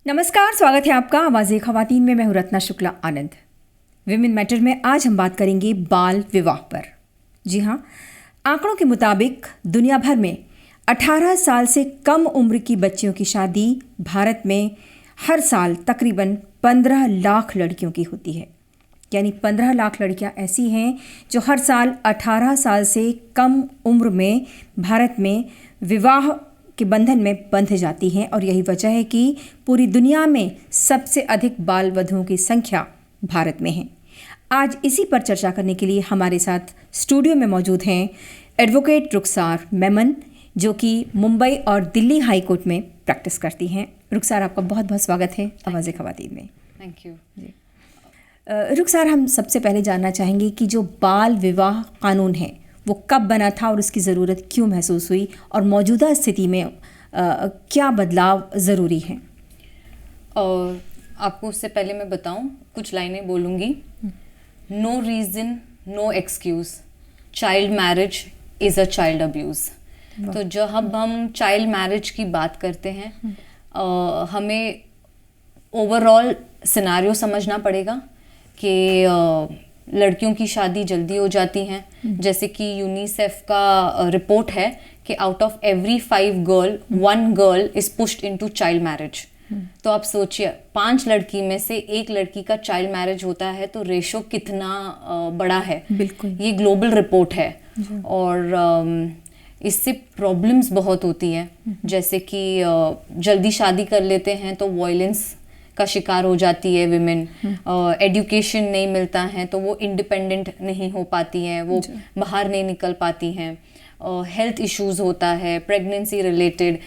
नमस्कार, स्वागत है आपका आवाज़े ख़वातीन में। मैं हूं रत्ना शुक्ला आनंद। विमेन मैटर में आज हम बात करेंगे बाल विवाह पर। जी हाँ, आंकड़ों के मुताबिक दुनिया भर में 18 साल से कम उम्र की बच्चियों की शादी भारत में हर साल तकरीबन 15 लाख लड़कियों की होती है। यानी 15 लाख लड़कियां ऐसी हैं जो हर साल 18 साल से कम उम्र में भारत में विवाह के बंधन में बंध जाती हैं। और यही वजह है कि पूरी दुनिया में सबसे अधिक बाल वधुओं की संख्या भारत में है। आज इसी पर चर्चा करने के लिए हमारे साथ स्टूडियो में मौजूद हैं एडवोकेट रुखसार मेमन, जो कि मुंबई और दिल्ली हाई कोर्ट में प्रैक्टिस करती हैं। रुखसार, आपका बहुत बहुत स्वागत है आवाज़े ख़वातीन में। Thank you. रुखसार, हम सबसे पहले जानना चाहेंगे कि जो बाल विवाह कानून है वो कब बना था और उसकी ज़रूरत क्यों महसूस हुई, और मौजूदा स्थिति में क्या बदलाव ज़रूरी हैं। और आपको उससे पहले मैं बताऊं, कुछ लाइनें बोलूँगी। No reason, no excuse, child marriage is a child abuse. तो जब हम चाइल्ड मैरिज की बात करते हैं, हमें ओवरऑल सिनारियो समझना पड़ेगा कि लड़कियों की शादी जल्दी हो जाती हैं। जैसे कि यूनिसेफ का रिपोर्ट है कि out of every 5 girl 1 girl is pushed into child marriage. तो आप सोचिए, 5 लड़की में से 1 लड़की का चाइल्ड मैरिज होता है, तो रेशो कितना बड़ा है। बिल्कुल, ये ग्लोबल रिपोर्ट है। और इससे प्रॉब्लम्स बहुत होती हैं। जैसे कि जल्दी शादी कर लेते हैं तो वायलेंस का शिकार हो जाती है विमेन। एजुकेशन नहीं मिलता है तो वो इंडिपेंडेंट नहीं हो पाती हैं, वो बाहर नहीं निकल पाती हैं। हेल्थ इश्यूज होता है, प्रेगनेंसी रिलेटेड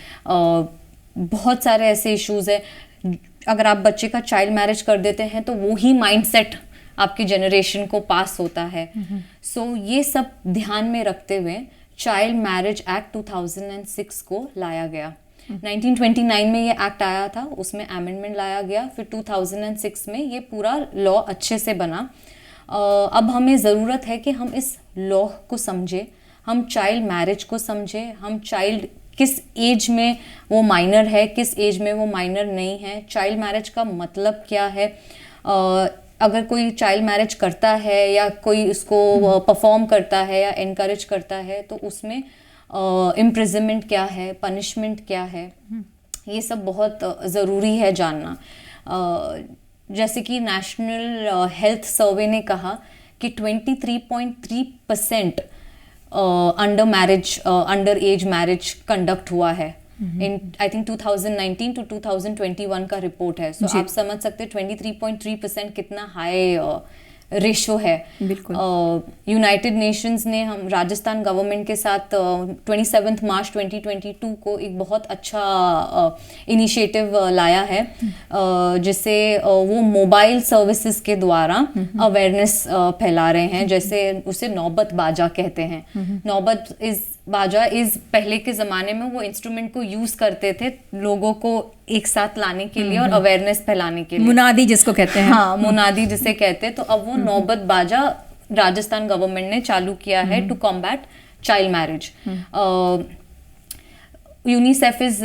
बहुत सारे ऐसे इश्यूज है। अगर आप बच्चे का चाइल्ड मैरिज कर देते हैं तो वो ही माइंडसेट आपकी जनरेशन को पास होता है। सो ये सब ध्यान में रखते हुए चाइल्ड मैरिज एक्ट 2006 को लाया गया। 1929 में ये एक्ट आया था, उसमें अमेंडमेंट लाया गया। फिर 2006 में ये पूरा लॉ अच्छे से बना। अब हमें ज़रूरत है कि हम इस लॉ को समझें, हम चाइल्ड मैरिज को समझें, हम चाइल्ड किस एज में वो माइनर है, किस एज में वो माइनर नहीं है, चाइल्ड मैरिज का मतलब क्या है। अगर कोई चाइल्ड मैरिज करता है या कोई उसको परफॉर्म करता है या इनकरेज करता है तो उसमें इम्प्रिजनमेंट क्या है, पनिशमेंट क्या है, ये सब बहुत ज़रूरी है जानना। जैसे कि नेशनल हेल्थ सर्वे ने कहा कि 23.3% अंडर एज मैरिज कंडक्ट हुआ है इन आई थिंक 2019 टू 2021 का रिपोर्ट है। सो आप समझ सकते हैं 23.3% कितना हाई रेशो है। बिल्कुल। यूनाइटेड नेशंस ने हम राजस्थान गवर्नमेंट के साथ 27 मार्च 2022 को एक बहुत अच्छा इनिशिएटिव लाया है, जिससे वो मोबाइल सर्विसेज के द्वारा अवेयरनेस फैला रहे हैं। जैसे उसे नौबत बाजा कहते हैं। नौबत बाजा पहले के ज़माने में वो इंस्ट्रूमेंट को यूज़ करते थे लोगों को एक साथ लाने के लिए और अवेयरनेस फैलाने के लिए। मुनादी जिसको कहते हैं। हाँ, मुनादी जिसे कहते हैं। तो अब वो नौबत बाजा राजस्थान गवर्नमेंट ने चालू किया है to combat child marriage. UNICEF is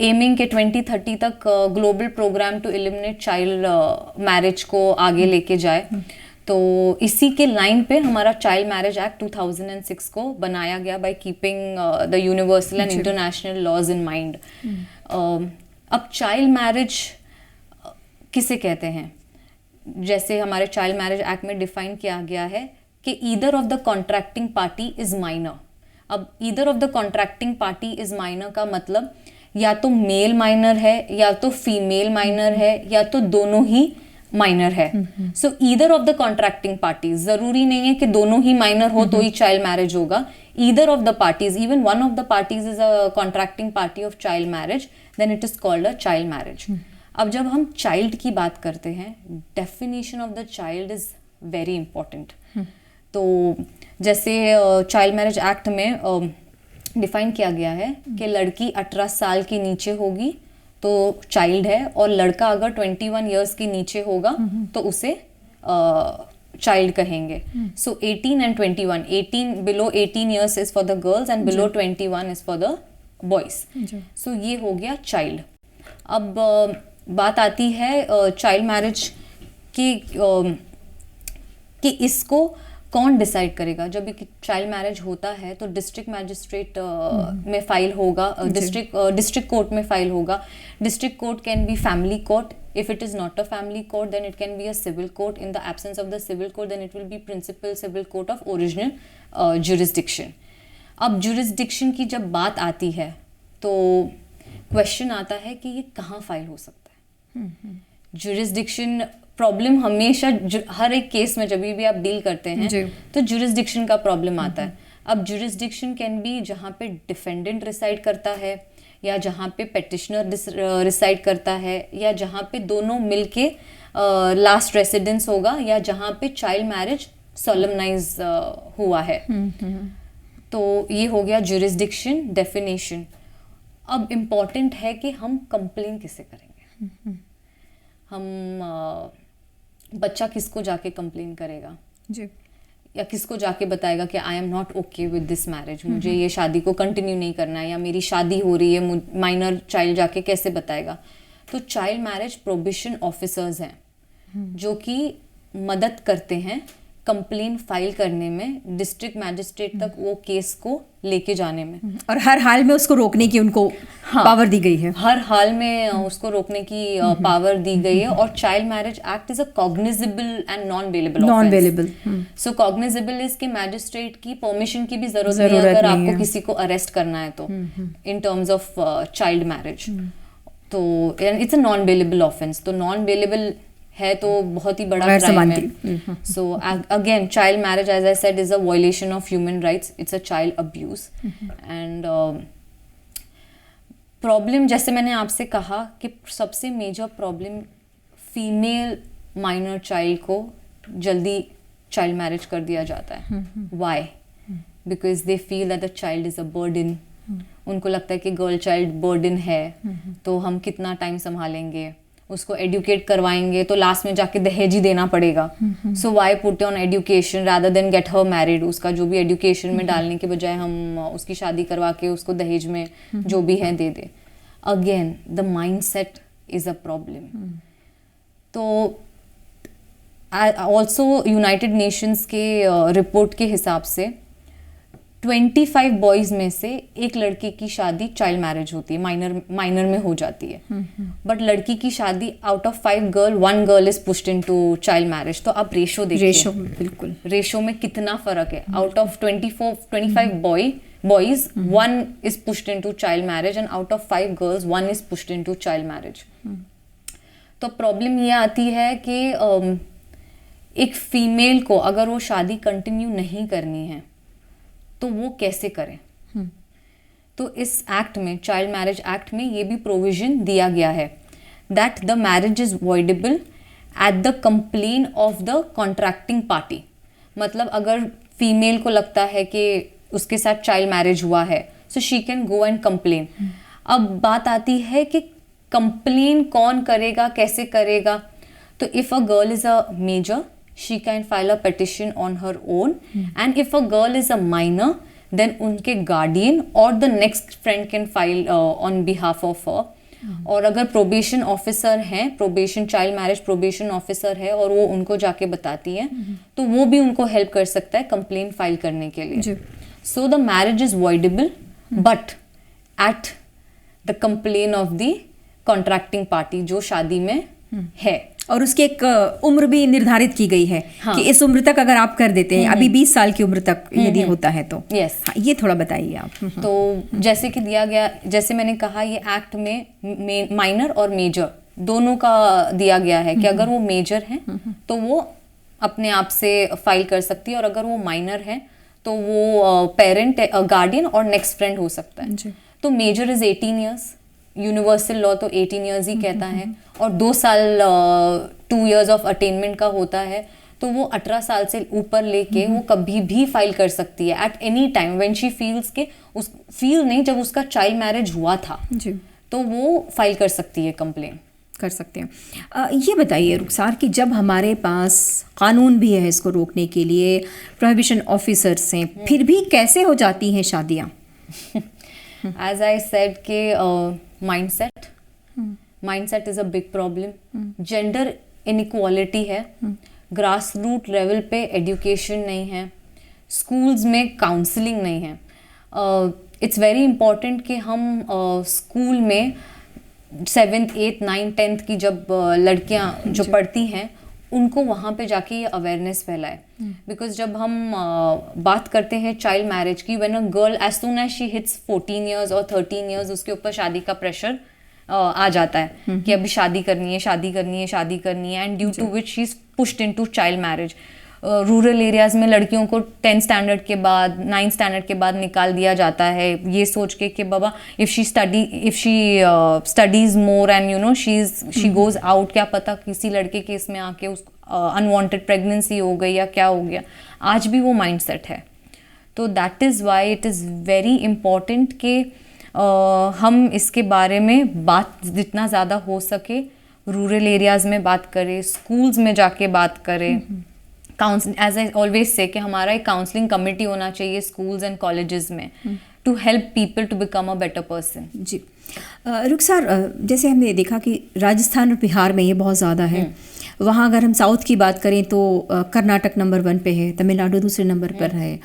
aiming के 2030 तक global program to eliminate child marriage को आगे लेके जाए। तो इसी के लाइन पे हमारा चाइल्ड मैरिज एक्ट 2006 को बनाया गया by keeping the universal and international laws in mind. अब चाइल्ड मैरिज किसे कहते हैं? जैसे हमारे चाइल्ड मैरिज एक्ट में डिफाइन किया गया है कि either of the contracting party is minor. अब either of the contracting party is minor का मतलब या तो मेल माइनर है या तो फीमेल माइनर है या तो दोनों ही माइनर है। So either of the contracting parties, जरूरी नहीं है कि दोनों ही माइनर हो तो ही चाइल्ड मैरिज होगा। Either of the parties, even one of the parties is a contracting party of child marriage, then it is called a child marriage. अब जब हम चाइल्ड की बात करते हैं, definition of the child is very important. तो जैसे child marriage act में डिफाइन किया गया है कि लड़की 18 साल के नीचे होगी तो चाइल्ड है, और लड़का अगर 21 इयर्स के नीचे होगा तो उसे चाइल्ड कहेंगे। सो 18 and 21, 18 below 18 years is for the girls and below 21 is for the boys. सो ये हो गया चाइल्ड। अब बात आती है चाइल्ड मैरिज कि इसको कौन डिसाइड करेगा। जब एक चाइल्ड मैरिज होता है तो डिस्ट्रिक्ट मैजिस्ट्रेट में फाइल होगा, डिस्ट्रिक्ट कोर्ट में फाइल होगा। District court can be family court, if it is not a family court then it can be a civil court. In the absence of the civil court then it will be principal civil court of original jurisdiction. अब jurisdiction की जब बात आती है तो question आता है कि ये कहाँ फाइल हो सकता है। jurisdiction प्रॉब्लम हमेशा हर एक केस में जब भी आप डील करते हैं तो जुरिस्डिक्शन का प्रॉब्लम आता है। अब जुरिस्डिक्शन कैन बी जहाँ पे डिफेंडेंट रिसाइड करता है, या जहाँ पे पेटिशनर रिसाइड करता है, या जहाँ पे दोनों मिलके लास्ट रेसिडेंस होगा, या जहाँ पे चाइल्ड मैरिज सोलमनाइज हुआ है। तो ये हो गया जुरिस्डिक्शन डेफिनेशन। अब इम्पॉर्टेंट है कि हम कंप्लेन किसे करेंगे। हम बच्चा किसको जाके कंप्लेन करेगा जी, या किसको जाके बताएगा कि I am not okay with this marriage, मुझे ये शादी को कंटिन्यू नहीं करना है, या मेरी शादी हो रही है, माइनर चाइल्ड जाके कैसे बताएगा। तो चाइल्ड मैरिज प्रोहिबिशन ऑफिसर्स हैं जो कि मदद करते हैं कंप्लेन फाइल करने में, डिस्ट्रिक्ट मैजिस्ट्रेट तक वो केस को लेके जाने में, और हर हाल में उसको रोकने की उनको पावर दी गई है। हर हाल में उसको रोकने की पावर दी गई है। और child marriage act is a cognizable and non bailable. So cognizable is के मैजिस्ट्रेट की परमिशन की भी जरूरत नहीं है अगर आपको किसी को अरेस्ट करना है तो in terms of child marriage. तो it's a non bailable offence. तो नॉन बेलेबल है तो बहुत ही बड़ा क्राइम है। So again child marriage as I said is a violation of human rights, it's a child abuse. And problem जैसे मैंने आपसे कहा कि सबसे major problem female minor child को जल्दी चाइल्ड मैरिज कर दिया जाता है। Why? Because they feel that the child is a burden. उनको लगता है कि गर्ल चाइल्ड बर्डन है तो हम कितना टाइम संभालेंगे, उसको एडुकेट करवाएंगे तो लास्ट में जाके दहेज ही देना पड़ेगा। So why put on education rather than get her married. उसका जो भी एडुकेशन में डालने के बजाय हम उसकी शादी करवा के उसको दहेज में जो भी है दे दे। Again the mindset is a problem. तो ऑल्सो यूनाइटेड नेशंस के रिपोर्ट के हिसाब से 25 बॉयज में से एक लड़की की शादी चाइल्ड मैरिज होती है, माइनर में हो जाती है। बट लड़की की शादी out of 5 girl 1 girl is pushed into child marriage. तो आप रेशो देखिए, बिल्कुल रेशो में कितना फर्क है। Out of 25 boys 1 is pushed into child marriage and out of 5 girls 1 is pushed into child marriage. तो प्रॉब्लम ये आती है कि एक फीमेल को अगर वो शादी कंटिन्यू नहीं करनी है तो वो कैसे करें। तो इस एक्ट में, चाइल्ड मैरिज एक्ट में, ये भी प्रोविजन दिया गया है that the marriage is voidable at the complain of the contracting party. मतलब अगर फीमेल को लगता है कि उसके साथ चाइल्ड मैरिज हुआ है so she can go and complain. अब बात आती है कि कंप्लेन कौन करेगा, कैसे करेगा। तो if a girl is a major she can file a petition on her own, and if a girl is a minor then उनके guardian or the next friend can file on behalf of her. और अगर probation officer है, probation child marriage probation officer है और वो उनको जाके बताती है तो वो भी उनको हेल्प कर सकता है कंप्लेन फाइल करने के लिए। So the marriage is voidable but at the complain of the contracting party जो शादी में है। और उसकी एक उम्र भी निर्धारित की गई है कि इस उम्र तक अगर आप कर देते हैं, अभी 20 साल की उम्र तक यदि होता है तो। हाँ, ये थोड़ा बताइए आप। तो जैसे कि दिया गया, जैसे मैंने कहा, ये एक्ट में माइनर और मेजर दोनों का दिया गया है कि अगर वो मेजर है तो वो अपने आप से फाइल कर सकती है, और अगर वो माइनर है तो वो पेरेंट, गार्डियन और नेक्स्ट फ्रेंड हो सकता है। तो major is 18 years, universal law तो 18 ईयर्स ही कहता है, और 2 साल 2 ईयर्स ऑफ अटेनमेंट का होता है। तो वो 18 साल से ऊपर लेके वो कभी भी फाइल कर सकती है at any time when she feels के जब उसका चाइल्ड मैरिज हुआ था जी, तो वो फाइल कर सकती है, कंप्लेन कर सकते हैं। ये बताइए रुखसार कि जब हमारे पास कानून भी है इसको रोकने के लिए, प्रोहिबिशन ऑफिसर्स हैं, फिर भी कैसे हो जाती हैं शादियाँ? एज आई सेड के mindset is a big problem, gender inequality है, ग्रास रूट लेवल पे एजुकेशन नहीं है, स्कूल्स में काउंसलिंग नहीं है. इट्स वेरी इम्पॉर्टेंट कि हम स्कूल में 7th 8th 9th 10th की जब लड़कियां जो पढ़ती हैं उनको वहाँ पे जाके ये अवेयरनेस फैलाए. बिकॉज जब हम बात करते हैं चाइल्ड मैरिज की, when a girl as soon as she hits 14 years और 13 years उसके ऊपर शादी का प्रेशर आ जाता है कि अभी शादी करनी है, शादी करनी है, शादी करनी है, and due to which she is pushed into child marriage. Rural areas में लड़कियों को 10th स्टैंडर्ड के बाद 9th स्टैंडर्ड के बाद निकाल दिया जाता है, ये सोच के कि बाबा if she studies more and you know she goes out, क्या पता किसी लड़के के इसमें आके उस अनवांटेड प्रेगनेंसी हो गई या क्या हो गया. आज भी वो माइंडसेट है. तो that is why it is very important कि हम इसके बारे में बात जितना ज़्यादा हो सके रूरल एरियाज में बात करें, स्कूल्स में जाके बात करें. Counselling, as I always say, कि हमारा एक काउंसलिंग कमेटी होना चाहिए स्कूल्स एंड कॉलेजेस में to help people to become a better person. जी. रुखसार, जैसे हमने देखा कि राजस्थान और बिहार में ये बहुत ज़्यादा है. वहाँ अगर हम साउथ की बात करें तो कर्नाटक नंबर 1 पे है, तमिलनाडु दूसरे नंबर पर है.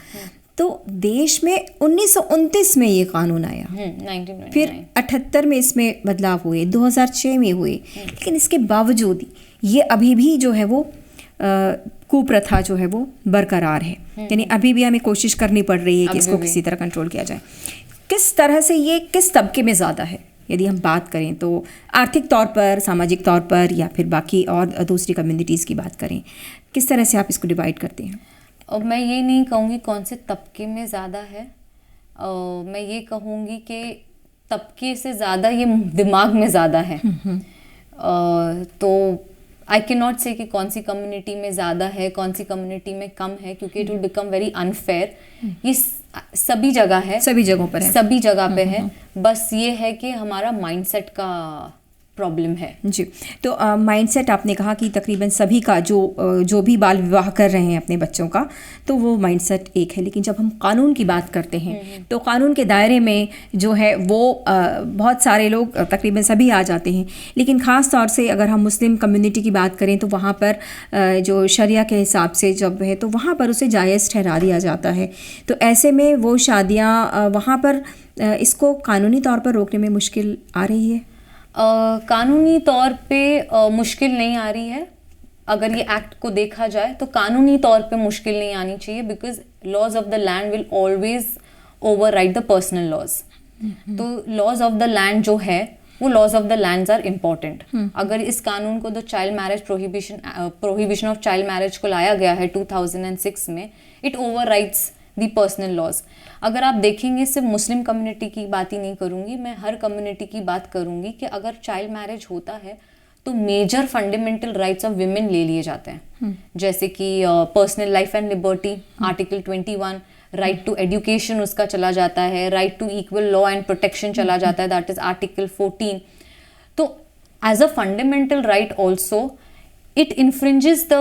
तो देश में 1929 में ये कानून आया, 1929. फिर 78 में इसमें बदलाव हुए, 2006 में हुए, लेकिन इसके बावजूद ये अभी भी जो है वो कुप्रथा जो है वो बरकरार है. यानी अभी भी हमें कोशिश करनी पड़ रही है कि इसको किसी तरह कंट्रोल किया जाए. किस तरह से ये किस तबके में ज़्यादा है यदि हम बात करें तो, आर्थिक तौर पर, सामाजिक तौर पर, या फिर बाकी और दूसरी कम्युनिटीज़ की बात करें, किस तरह से आप इसको डिवाइड करते हैं? और मैं ये नहीं कहूँगी कौन से तबके में ज़्यादा है, मैं ये कहूँगी कि तबके से ज़्यादा ये दिमाग में ज़्यादा है. तो आई कैन नॉट से कि कौन सी कम्युनिटी में ज़्यादा है, कौन सी कम्युनिटी में कम है, क्योंकि it will become very unfair. ये सभी जगह है, सभी जगहों पर है, सभी जगह पे है. बस ये है कि हमारा माइंडसेट का प्रॉब्लम है. जी. तो माइंडसेट, आपने कहा कि तकरीबन सभी का जो भी बाल विवाह कर रहे हैं अपने बच्चों का, तो वो माइंडसेट एक है. लेकिन जब हम कानून की बात करते हैं तो कानून के दायरे में जो है वो बहुत सारे लोग, तकरीबन सभी आ जाते हैं. लेकिन ख़ास तौर से अगर हम मुस्लिम कम्युनिटी की बात करें तो वहाँ पर जो शरिया के हिसाब से जब है तो वहाँ पर उसे जायज़ ठहरा दिया जाता है. तो ऐसे में वो शादियाँ वहाँ पर इसको कानूनी तौर पर रोकने में मुश्किल आ रही है? कानूनी तौर पे मुश्किल नहीं आ रही है. अगर ये एक्ट को देखा जाए तो कानूनी तौर पे मुश्किल नहीं आनी चाहिए, because laws of the land will always override the personal laws. तो लॉज ऑफ द लैंड जो है वो laws of the lands are important. अगर इस कानून को the child marriage prohibition of child marriage को लाया गया है 2006 में, it overrides the personal laws. अगर आप देखेंगे, सिर्फ मुस्लिम कम्युनिटी की बात ही नहीं करूँगी मैं, हर कम्युनिटी की बात करूँगी कि अगर चाइल्ड मैरिज होता है तो major fundamental rights of women ले लिए जाते हैं. जैसे कि personal life and liberty, article 21, right to education उसका चला जाता है, right to equal law and protection चला जाता है, दैट इज आर्टिकल 14. तो as a fundamental right also it infringes the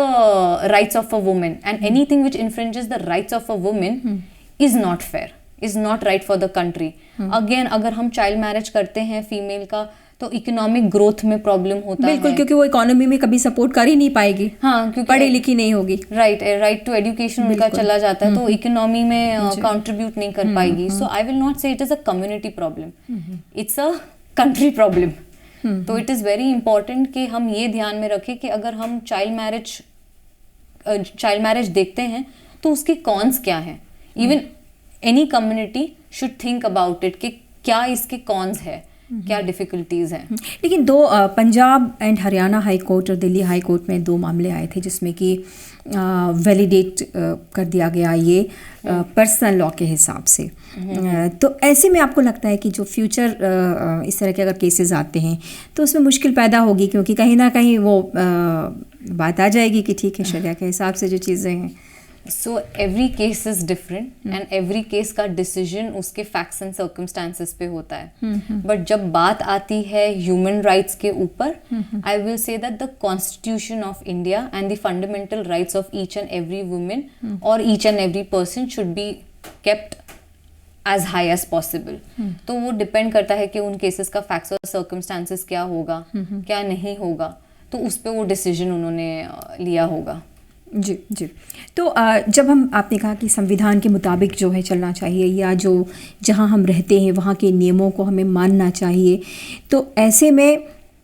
rights of a woman, and anything which infringes the rights of a woman is not fair, is not right for the country. Again, अगर हम child marriage करते हैं female का तो economic growth में problem होता है. बिल्कुल, क्योंकि वो इकोनॉमी में कभी सपोर्ट कर ही नहीं पाएगी. हाँ, क्योंकि पढ़ी लिखी नहीं होगी. राइट टू एजुकेशन उनका चला जाता है, तो इकोनॉमी में कंट्रीब्यूट नहीं कर पाएगी. सो आई विल नॉट से it is a community problem, it's a country problem. तो इट इज़ वेरी इंपॉर्टेंट कि हम ये ध्यान में रखें कि अगर हम चाइल्ड मैरिज देखते हैं तो उसके कॉन्स क्या हैं. Even any community should think about it कि क्या इसके कॉन्स है, क्या डिफ़िकल्टीज़ हैं. लेकिन Punjab and Haryana high court और दिल्ली हाई कोर्ट में 2 मामले आए थे जिसमें कि वैलिडेट कर दिया गया ये पर्सनल लॉ के हिसाब से. तो ऐसे में आपको लगता है कि जो फ्यूचर इस तरह के अगर केसेस आते हैं तो उसमें मुश्किल पैदा होगी, क्योंकि कहीं ना कहीं वो बात आ जाएगी कि ठीक है शरिया के हिसाब से जो चीज़ें हैं. So every case is different and every case का डिसीजन उसके फैक्ट्स एंड सर्कमस्टांसेस पे होता है. बट जब बात आती है ह्यूमन राइट्स के ऊपर, I will say that the constitution of India and the fundamental rights of each and every women और each and every person should be kept as high as possible. तो वो depend करता है कि उन cases का फैक्ट्स और circumstances क्या होगा, क्या नहीं होगा, तो उस पे वो डिसीजन उन्होंने लिया होगा। जी जी। तो जब आपने कहा कि संविधान के मुताबिक जो है चलना चाहिए, या जो जहाँ हम रहते हैं वहाँ के नियमों को हमें मानना चाहिए, तो ऐसे में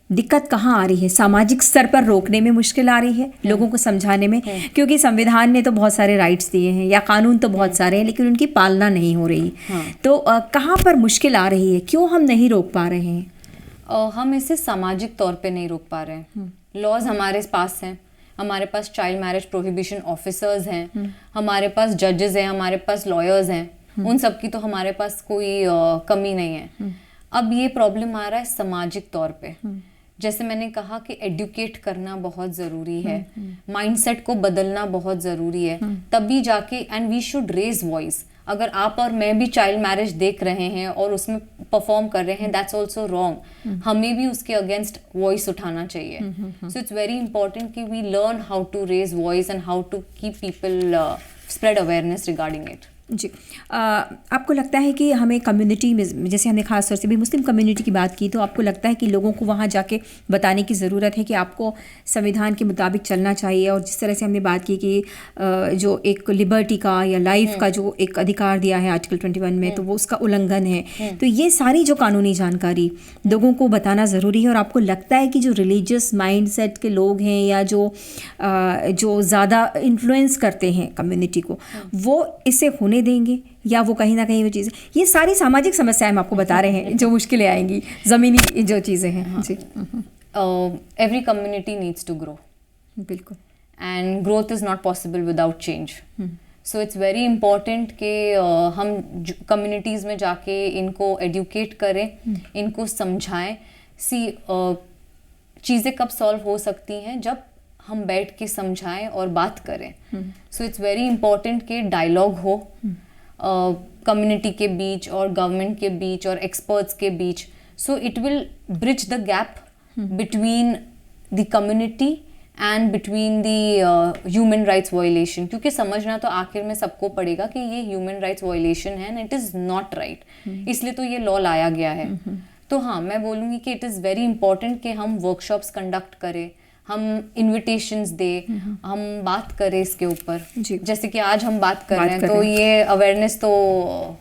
दिक्कत कहाँ आ रही है? सामाजिक स्तर पर रोकने में मुश्किल आ रही है, लोगों को समझाने में, क्योंकि संविधान ने तो बहुत सारे राइट्स दिए हैं या कानून तो बहुत सारे हैं, लेकिन उनकी पालना नहीं हो रही। तो कहाँ पर मुश्किल आ रही है? क्यों हम नहीं रोक पा रहे हैं? हम इसे सामाजिक तौर पे नहीं रोक पा रहे हैं। लॉज हमारे पास हैं, हमारे पास चाइल्ड मैरिज प्रोहिबिशन ऑफिसर्स हैं, हमारे पास जजेस हैं, हमारे पास लॉयर्स हैं, उन सब की तो हमारे पास कोई कमी नहीं है। अब ये प्रॉब्लम आ रहा है सामाजिक तौर पे। जैसे मैंने कहा कि एडुकेट करना बहुत ज़रूरी है, माइंडसेट को बदलना बहुत ज़रूरी है, तभी जाके, and we should raise voice. अगर आप और मैं भी चाइल्ड मैरिज देख रहे हैं और उसमें परफॉर्म कर रहे हैं, दैट्स ऑल्सो रॉन्ग। हमें भी उसके अगेंस्ट वॉइस उठाना चाहिए। सो इट्स वेरी इंपॉर्टेंट कि we learn how to raise voice and how to keep people spread awareness regarding it. जी। आपको लगता है कि हमें कम्युनिटी में, जैसे हमने खास तौर से भी मुस्लिम कम्युनिटी की बात की, तो आपको लगता है कि लोगों को वहाँ जाके बताने की ज़रूरत है कि आपको संविधान के मुताबिक चलना चाहिए, और जिस तरह से हमने बात की कि जो एक लिबर्टी का या लाइफ का जो एक अधिकार दिया है आर्टिकल 21 में, तो वो उसका उल्लंघन है। तो ये सारी जो कानूनी जानकारी लोगों को बताना ज़रूरी है। और आपको लगता है कि जो रिलीजियस माइंडसेट के लोग हैं या जो ज़्यादा इन्फ्लुएंस करते हैं कम्युनिटी को, वो इसे होने देंगे, या वो कहीं ना कहीं वो चीज़ें, ये सारी सामाजिक समस्याएं हम आपको बता रहे हैं जो मुश्किलें आएंगी, ज़मीनी जो चीज़ें हैं। जी। Every community needs to grow, बिल्कुल, and growth is not possible without change. So it's very important कि हम कम्युनिटीज़ में जाके इनको एडुकेट करें, इनको समझाएं। चीज़ें कब सॉल्व हो सकती हैं? जब हम बैठ के समझाएं और बात करें। सो इट्स वेरी इंपॉर्टेंट कि डायलॉग हो कम्युनिटी के बीच और गवर्नमेंट के बीच और एक्सपर्ट्स के बीच। So it will bridge the gap between the community and between the human rights violation, क्योंकि समझना तो आखिर में सबको पड़ेगा कि ये ह्यूमन राइट्स वायलेशन है and it is not right, इसलिए तो ये लॉ लाया गया है। तो हाँ, मैं बोलूँगी कि इट इज़ वेरी इंपॉर्टेंट कि हम वर्कशॉप्स कंडक्ट करें, हम इन्विटेशंस दे, हम बात करें इसके ऊपर। जैसे कि आज हम बात कर रहे हैं, तो ये अवेयरनेस तो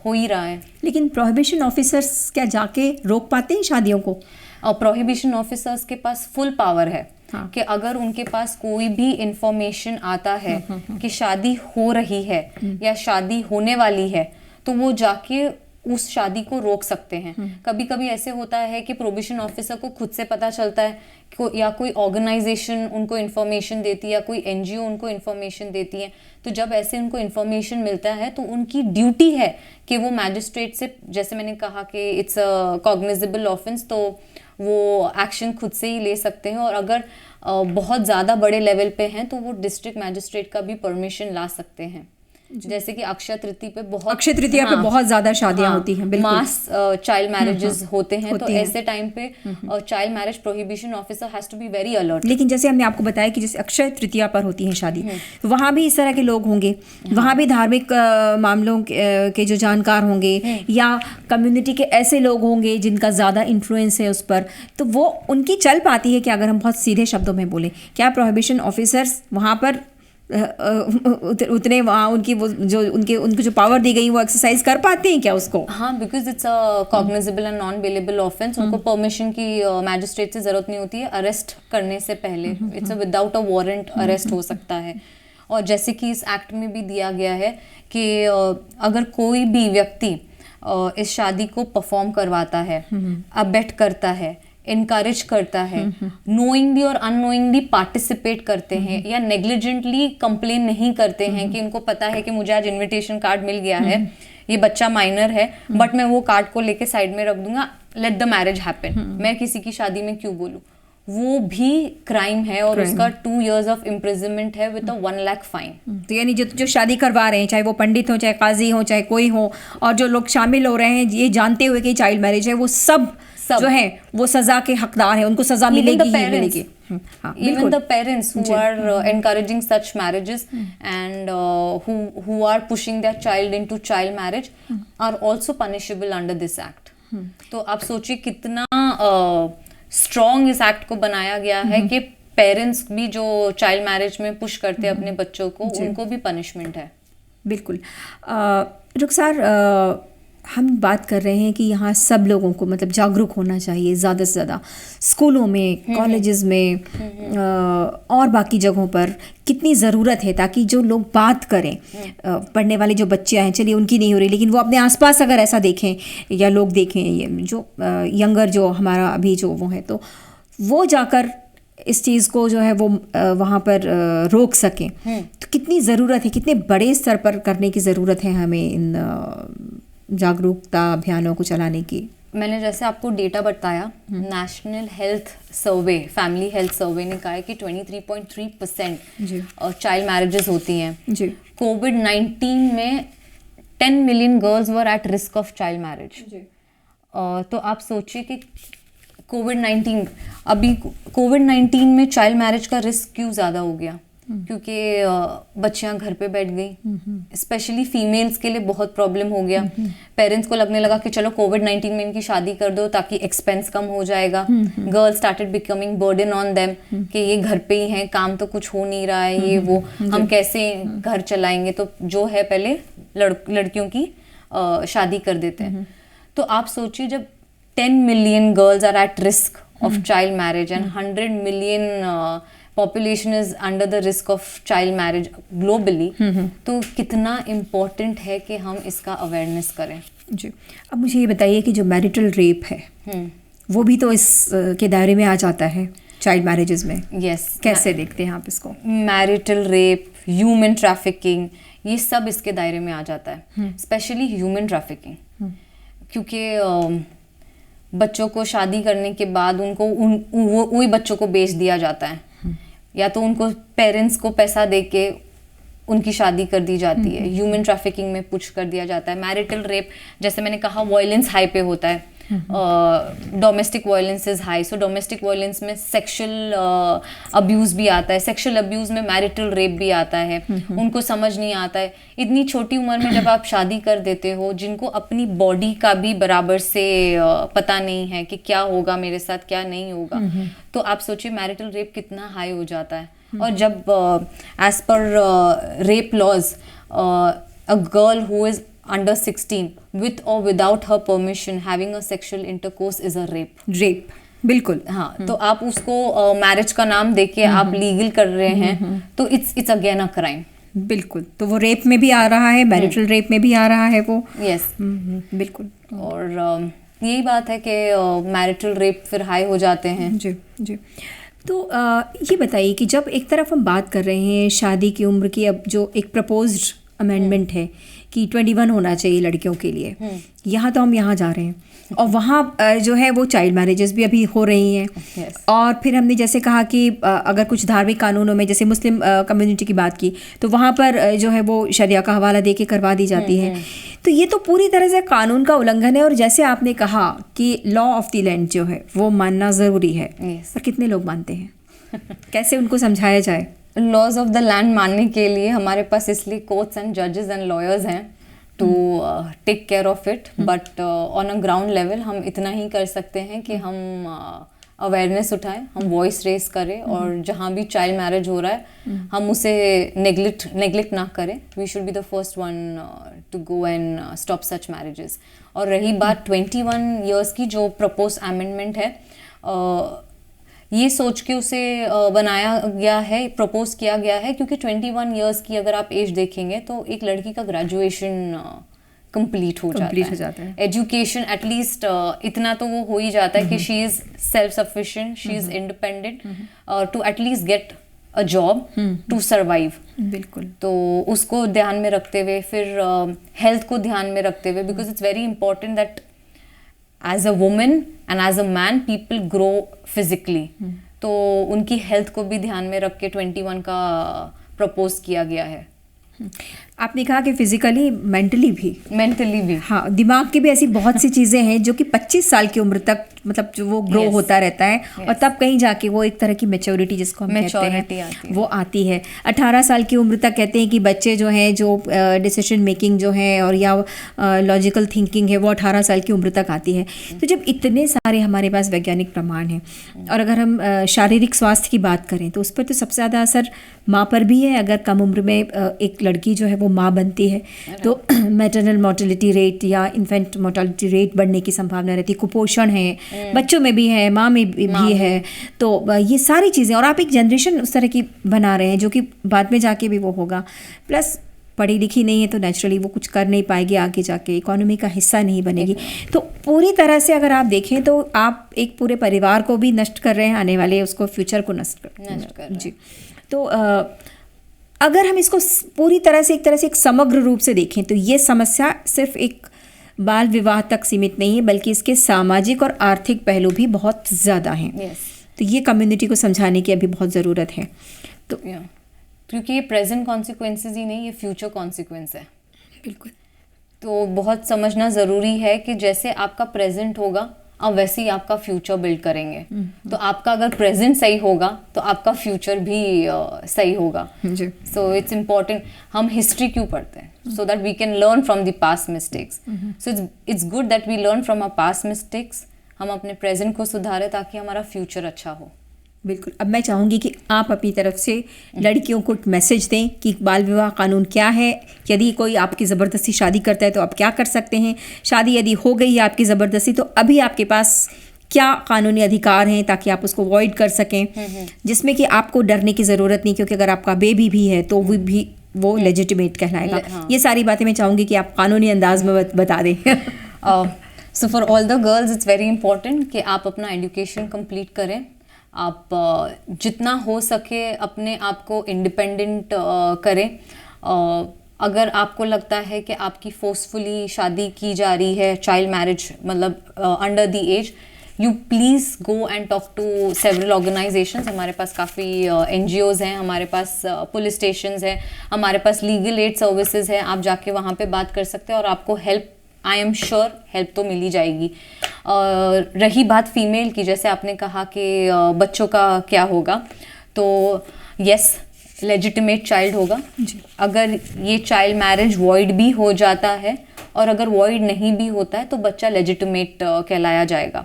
हो ही रहा है। लेकिन प्रोहिबिशन ऑफिसर्स क्या जाके रोक पाते हैं शादियों को? और प्रोहिबिशन ऑफिसर्स के पास फुल पावर है। हाँ। कि अगर उनके पास कोई भी इंफॉर्मेशन आता है कि शादी हो रही है या शादी होने वाली है, तो वो जाके उस शादी को रोक सकते हैं। कभी कभी ऐसे होता है कि प्रोहिबिशन ऑफिसर को खुद से पता चलता है या कोई ऑर्गेनाइजेशन उनको इन्फॉर्मेशन देती है या कोई एनजीओ उनको इन्फॉर्मेशन देती है। तो जब ऐसे उनको इन्फॉर्मेशन मिलता है तो उनकी ड्यूटी है कि वो मैजिस्ट्रेट से, जैसे मैंने कहा कि इट्स अ कॉग्निजेबल ऑफेंस, तो वो एक्शन खुद से ही ले सकते हैं। और अगर बहुत ज़्यादा बड़े लेवल पे हैं तो वो डिस्ट्रिक्ट मैजिस्ट्रेट का भी परमिशन ला सकते हैं। जैसे कि अक्षय तृतीया पे बहुत ज्यादा शादियां होती हैं, बिल्कुल मास चाइल्ड मैरिजेस होते हैं, तो ऐसे टाइम पे child marriage prohibition officer has to be very alert. लेकिन जैसे हमने आपको बताया कि जैसे अक्षय तृतीया पर होती है शादी, वहाँ भी इस तरह के लोग होंगे, वहाँ भी धार्मिक मामलों के जो जानकार होंगे या कम्युनिटी के ऐसे लोग होंगे जिनका ज़्यादा इन्फ्लुएंस है उस पर, तो वो उनकी चल पाती है कि अगर हम बहुत सीधे शब्दों में बोलें, क्या प्रोहिबिशन ऑफिसर्स वहाँ पर उतने वहाँ उनकी वो जो उनको जो पावर दी गई वो एक्सरसाइज कर पाते हैं क्या उसको? हाँ, because it's a cognizable and non bailable offence. उनको परमिशन की मैजिस्ट्रेट से ज़रूरत नहीं होती है अरेस्ट करने से पहले। It's a without a warrant arrest हो सकता है। और जैसे कि इस एक्ट में भी दिया गया है कि अगर कोई भी व्यक्ति इस शादी को परफॉर्म करवाता है, अबेट करता है, इनकरेज करता है, नोइंगली और अननोइंगली पार्टिसिपेट करते हैं या नेग्लिजेंटली कंप्लेन नहीं करते हैं कि उनको पता है कि मुझे आज इनविटेशन कार्ड मिल गया है, ये बच्चा माइनर है, बट मैं वो कार्ड को लेके साइड में रख दूंगा, लेट द मैरिज हैपन, मैं किसी की शादी में क्यों बोलूं, वो भी क्राइम है और उसका 2 years ऑफ इम्प्रिजनमेंट है विद अ 1 lakh फाइन। तो यानी जो शादी करवा रहे हैं, चाहे वो पंडित हो, चाहे काजी हो, चाहे कोई हो, और जो लोग शामिल हो रहे हैं ये जानते हुए कि चाइल्ड मैरिज है, वो सब जो है वो सजा के हकदार है, उनको सजा मिलेगी ही मिलेगी। हाँ, even बिल्कुल। the parents who are encouraging such marriages and who are pushing their child into child marriage are also punishable under this act. तो आप सोचिए कितना स्ट्रॉन्ग इस एक्ट को बनाया गया है कि पेरेंट्स भी जो चाइल्ड मैरिज में पुश करते हैं अपने बच्चों को, उनको भी पनिशमेंट है। बिल्कुल। रुखसार, हम बात कर रहे हैं कि यहाँ सब लोगों को मतलब जागरूक होना चाहिए ज़्यादा से ज़्यादा, स्कूलों में, कॉलेजेस में और बाकी जगहों पर कितनी ज़रूरत है, ताकि जो लोग बात करें, पढ़ने वाले जो बच्चे हैं, चलिए उनकी नहीं हो रही, लेकिन वो अपने आसपास अगर ऐसा देखें या लोग देखें, ये जो यंगर जो हमारा अभी जो वो है, तो वो जाकर इस चीज़ को जो है वो वहाँ पर रोक सकें। तो कितनी ज़रूरत है, कितने बड़े स्तर पर करने की ज़रूरत है हमें इन जागरूकता अभियानों को चलाने की। मैंने जैसे आपको डेटा बताया, national health survey, family health survey ने कहा है कि 23.3% चाइल्ड मैरिजेस होती हैं जी। कोविड-19 में 10 million girls were at risk of child marriage. तो आप सोचिए कि कोविड-19 में चाइल्ड मैरिज का रिस्क क्यों ज़्यादा हो गया, क्योंकि बच्चियां घर पे बैठ गई। स्पेशली फीमेल्स के लिए बहुत प्रॉब्लम हो गया। पेरेंट्स को लगने लगा कि चलो कोविड-19 में इनकी शादी कर दो ताकि एक्सपेंस कम हो जाएगा। Girls started becoming burden on them कि ये घर पे ही हैं, काम तो कुछ हो नहीं रहा है, ये वो, हम कैसे घर चलाएंगे। तो जो है पहले लड़कियों की शादी कर देते हैं। तो आप सोचिए, जब 10 million girls are at risk of child marriage and 100 million population is under the risk of child marriage globally, तो कितना important है कि हम इसका awareness करें। जी। अब मुझे ये बताइए कि जो मैरिटल रेप है वो भी तो इस के दायरे में आ जाता है चाइल्ड मैरिजेस में। यस। कैसे देखते हैं आप इसको? मैरिटल रेप, ह्यूमन ट्रैफिकिंग, ये सब इसके दायरे में आ जाता है। स्पेशली ह्यूमन ट्रैफिकिंग, क्योंकि बच्चों को शादी करने के बाद उनको वही बच्चों को बेच दिया जाता है, या तो उनको पेरेंट्स को पैसा देके उनकी शादी कर दी जाती है। ह्यूमन ट्रैफिकिंग में पुश कर दिया जाता है। मैरिटल रेप, जैसे मैंने कहा, वायलेंस हाई पे होता है। Domestic violence is high, so domestic violence में सेक्सुअल अब्यूज भी आता है, सेक्सुअल अब्यूज में मैरिटल रेप भी आता है। उनको समझ नहीं आता है, इतनी छोटी उम्र में जब आप शादी कर देते हो, जिनको अपनी बॉडी का भी बराबर से पता नहीं है कि क्या होगा मेरे साथ, क्या नहीं होगा, तो आप सोचिए मैरिटल रेप कितना हाई हो जाता है। और जब as per rape laws, a girl who is under 16 with or without her permission having a sexual intercourse is a rape। बिल्कुल। हाँ, तो आप उसको मैरिज का नाम देके आप लीगल कर रहे हैं, तो इट्स अगेन अ क्राइम। बिल्कुल। तो वो रेप में भी आ रहा है, मैरिटल रेप में भी आ रहा है वो। यस। बिल्कुल। और यही बात है कि मैरिटल रेप फिर हाई हो जाते हैं। जी जी। तो ये बताइए कि जब एक तरफ हम बात कर रहे हैं शादी की उम्र की, अब जो एक प्रपोज्ड अमेंडमेंट है कि 21 होना चाहिए लड़कियों के लिए, यहाँ तो हम यहाँ जा रहे हैं, और वहाँ जो है वो चाइल्ड मैरिजेस भी अभी हो रही हैं। Yes. और फिर हमने जैसे कहा कि अगर कुछ धार्मिक कानूनों में, जैसे मुस्लिम कम्युनिटी की बात की, तो वहाँ पर जो है वो शरिया का हवाला दे के करवा दी जाती है। तो ये तो पूरी तरह से कानून का उल्लंघन है। और जैसे आपने कहा कि लॉ ऑफ द लैंड जो है वो मानना ज़रूरी है। Yes. पर कितने लोग मानते हैं? कैसे उनको समझाया जाए? लॉज ऑफ द लैंड मानने के लिए हमारे पास इसलिए कोर्ट्स एंड जजेस एंड लॉयर्स हैं to take care of it, but on a ground level हम इतना ही कर सकते हैं कि हम अवेयरनेस उठाएं, हम वॉइस रेस करें, और जहाँ भी चाइल्ड मैरिज हो रहा है हम उसे नेग्लेक्ट ना करें। We should be the first one to go and stop such marriages. और रही बात 21 ईयर्स की, जो प्रपोज अमेंडमेंट है, ये सोच के उसे बनाया गया है, प्रपोज किया गया है, क्योंकि 21 ईयर्स की अगर आप एज देखेंगे तो एक लड़की का ग्रेजुएशन कंप्लीट हो जाता है। एजुकेशन एटलीस्ट इतना तो वो हो ही जाता है कि she is self sufficient, she is independent, to at least get a job to survive. बिल्कुल। तो उसको ध्यान में रखते हुए, फिर हेल्थ को ध्यान में रखते हुए, because it's very important that as a women and as a man people grow physically, तो उनकी हेल्थ को भी ध्यान में रख के 21 का प्रपोज किया गया है। आपने कहा कि फिजिकली मेंटली भी हाँ, दिमाग की भी ऐसी बहुत सी चीज़ें हैं जो कि 25 साल की उम्र तक मतलब जो वो ग्रो होता रहता है और तब कहीं जाके वो एक तरह की मैच्योरिटी जिसको हम कहते हैं वो आती है। 18 साल की उम्र तक कहते हैं कि बच्चे जो हैं जो डिसीजन मेकिंग जो है और या लॉजिकल थिंकिंग है वो 18 साल की उम्र तक आती है। तो जब इतने सारे हमारे पास वैज्ञानिक प्रमाण हैं और अगर हम शारीरिक स्वास्थ्य की बात करें तो उस पर तो सबसे ज़्यादा असर माँ पर भी है। अगर कम उम्र में एक लड़की जो है वो माँ बनती है तो मैटरनल मोर्टेलिटी रेट या इन्फेंट मोर्टेलिटी रेट बढ़ने की संभावना रहती है। कुपोषण है बच्चों में भी है, माँ में भी है। तो ये सारी चीज़ें और आप एक जनरेशन उस तरह की बना रहे हैं जो कि बाद में जाके भी वो होगा। प्लस पढ़ी लिखी नहीं है तो नेचुरली वो कुछ कर नहीं पाएगी, आगे जाके इकोनॉमी का हिस्सा नहीं बनेगी। तो पूरी तरह से अगर आप देखें तो आप एक पूरे परिवार को भी नष्ट कर रहे हैं, आने वाले उसको फ्यूचर को नष्ट कर रहे हैं। जी, तो अगर हम इसको पूरी तरह से एक समग्र रूप से देखें तो ये समस्या सिर्फ एक बाल विवाह तक सीमित नहीं है बल्कि इसके सामाजिक और आर्थिक पहलू भी बहुत ज़्यादा हैं। तो ये कम्युनिटी को समझाने की अभी बहुत ज़रूरत है। तो क्योंकि ये प्रेजेंट कॉन्सिक्वेंसेस ही नहीं, ये फ्यूचर कॉन्सिक्वेंस है। बिल्कुल। तो बहुत समझना ज़रूरी है कि जैसे आपका प्रेजेंट होगा अब वैसे ही आपका फ्यूचर बिल्ड करेंगे। तो आपका अगर प्रेजेंट सही होगा तो आपका फ्यूचर भी सही होगा। So it's important. हम हिस्ट्री क्यों पढ़ते हैं? So that we can learn from the past mistakes. So it's good that we learn from our past mistakes. हम अपने प्रेजेंट को सुधारें ताकि हमारा फ्यूचर अच्छा हो। बिल्कुल। अब मैं चाहूँगी कि आप अपनी तरफ से लड़कियों को मैसेज दें कि बाल विवाह कानून क्या है, यदि कोई आपकी ज़बरदस्ती शादी करता है तो आप क्या कर सकते हैं, शादी यदि हो गई है आपकी ज़बरदस्ती तो अभी आपके पास क्या कानूनी अधिकार हैं ताकि आप उसको अवॉइड कर सकें, जिसमें कि आपको डरने की ज़रूरत नहीं, क्योंकि अगर आपका बेबी भी है तो वो लेजिटिमेट कहलाएगा। ये सारी बातें मैं चाहूँगी कि आप कानूनी अंदाज में बता दें। So for all the girls it's very important कि आप अपना एजुकेशन कंप्लीट करें। आप जितना हो सके अपने आप को इंडिपेंडेंट करें। अगर आपको लगता है कि आपकी फोर्सफुली शादी की जा रही है, चाइल्ड मैरिज मतलब under the age, you please go and talk to several organisations. हमारे पास काफ़ी NGOs हैं, हमारे पास पुलिस स्टेशंस हैं, हमारे पास लीगल एड सर्विसेज है। आप जाके वहाँ पे बात कर सकते हैं और आपको help, I am sure help तो मिल ही जाएगी। रही बात फीमेल की, जैसे आपने कहा कि बच्चों का क्या होगा, तो यस लेजिटिमेट चाइल्ड होगा। अगर ये चाइल्ड मैरिज वॉइड भी हो जाता है और अगर वॉइड नहीं भी होता है तो बच्चा लेजिटिमेट कहलाया जाएगा।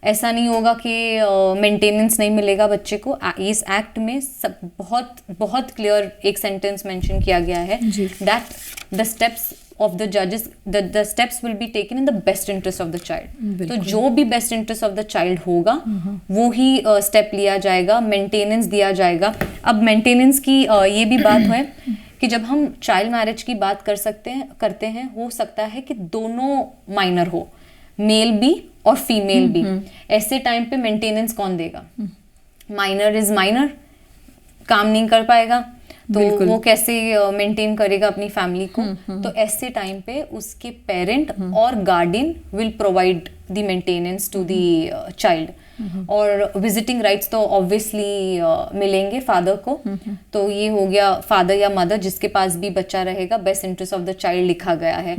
ऐसा नहीं होगा कि मेंटेनेंस नहीं मिलेगा बच्चे को। इस एक्ट में सब बहुत क्लियर एक सेंटेंस मेंशन किया गया है that the steps of the judges, the steps will be taken in the best interest of the child। तो जो भी best interest of the child होगा वो ही स्टेप लिया जाएगा, मेंटेनेंस दिया जाएगा। अब मेंटेनेंस की ये भी बात है कि जब हम चाइल्ड मैरिज की बात करते हैं हो सकता है कि दोनों माइनर हो, मेल भी और फीमेल भी। ऐसे टाइम पे मेंटेनेंस कौन देगा? माइनर इज माइनर, काम नहीं कर पाएगा तो वो कैसे मेंटेन करेगा अपनी फैमिली को? तो ऐसे टाइम पे उसके पेरेंट और guardian will provide the maintenance to the child. और विजिटिंग राइट्स तो ऑब्वियसली मिलेंगे फादर को। तो ये हो गया फादर या मदर जिसके पास भी बच्चा रहेगा, best interest of the child लिखा गया है।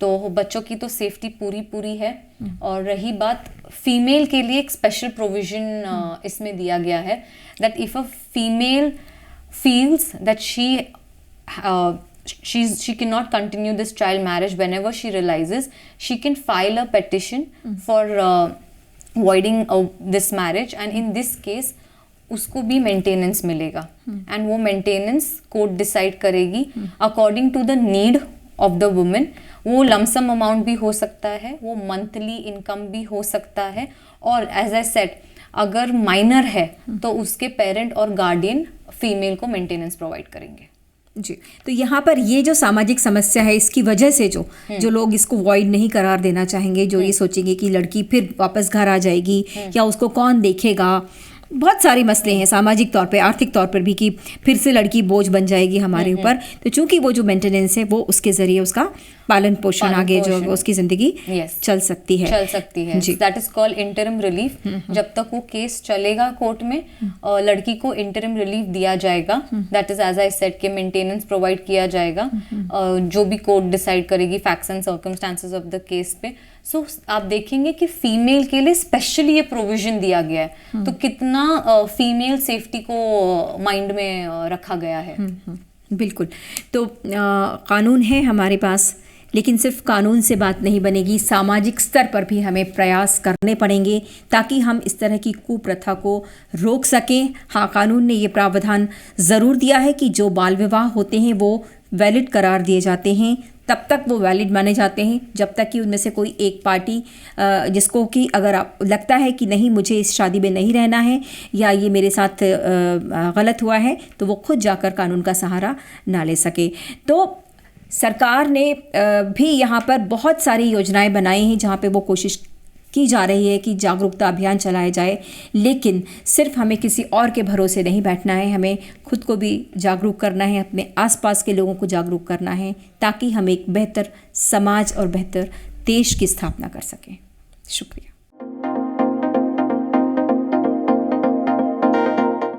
तो बच्चों की तो सेफ्टी पूरी है। और रही बात फीमेल के लिए, एक स्पेशल प्रोविजन इसमें दिया गया है that if a female feels that she cannot continue this child marriage, whenever she realizes, she can file a petition for voiding this marriage, and in this case उसको भी maintenance मिलेगा। And वो maintenance court decide करेगी according to the need of the women. वो lump sum amount भी हो सकता है, वो मंथली इनकम भी हो सकता है, और एज आई सेड अगर माइनर है तो उसके पेरेंट और गार्डियन फीमेल को मेंटेनेंस प्रोवाइड करेंगे। जी, तो यहाँ पर ये जो सामाजिक समस्या है इसकी वजह से जो लोग इसको वॉइड नहीं करार देना चाहेंगे, जो ये सोचेंगे कि लड़की फिर वापस घर आ जाएगी या उसको कौन देखेगा, बहुत सारे मसले हैं सामाजिक तौर पे, आर्थिक तौर पर भी कि फिर से लड़की बोझ बन जाएगी हमारे ऊपर। तो चूंकि वो जो मेंटेनेंस है वो उसके ज़रिए उसका पालन पोषण पालन आगे जो पोषण। उसकी जिंदगी Yes. चल सकती है। जी। That is called interim relief. जब तक वो केस चलेगा कोर्ट में, लड़की को इंटरिम रिलीफ दिया जाएगा। That is as I said कि मेंटेनेंस प्रोवाइड किया जाएगा, जो भी कोर्ट डिसाइड करेगी facts and circumstances of the case पे। सो आप देखेंगे कि फीमेल के लिए स्पेशली ये प्रोविजन दिया गया है, तो कितना फीमेल सेफ्टी को माइंड में रखा गया है। बिल्कुल। तो कानून है हमारे पास, लेकिन सिर्फ कानून से बात नहीं बनेगी, सामाजिक स्तर पर भी हमें प्रयास करने पड़ेंगे ताकि हम इस तरह की कुप्रथा को रोक सकें। हाँ, कानून ने ये प्रावधान ज़रूर दिया है कि जो बाल विवाह होते हैं वो वैलिड करार दिए जाते हैं, तब तक वो वैलिड माने जाते हैं जब तक कि उनमें से कोई एक पार्टी जिसको कि अगर आप लगता है कि नहीं मुझे इस शादी में नहीं रहना है या ये मेरे साथ गलत हुआ है, तो वो खुद जाकर कानून का सहारा ना ले सके। तो सरकार ने भी यहाँ पर बहुत सारी योजनाएं बनाई हैं जहाँ पे वो कोशिश की जा रही है कि जागरूकता अभियान चलाया जाए, लेकिन सिर्फ हमें किसी और के भरोसे नहीं बैठना है, हमें खुद को भी जागरूक करना है, अपने आसपास के लोगों को जागरूक करना है ताकि हम एक बेहतर समाज और बेहतर देश की स्थापना कर सकें। शुक्रिया।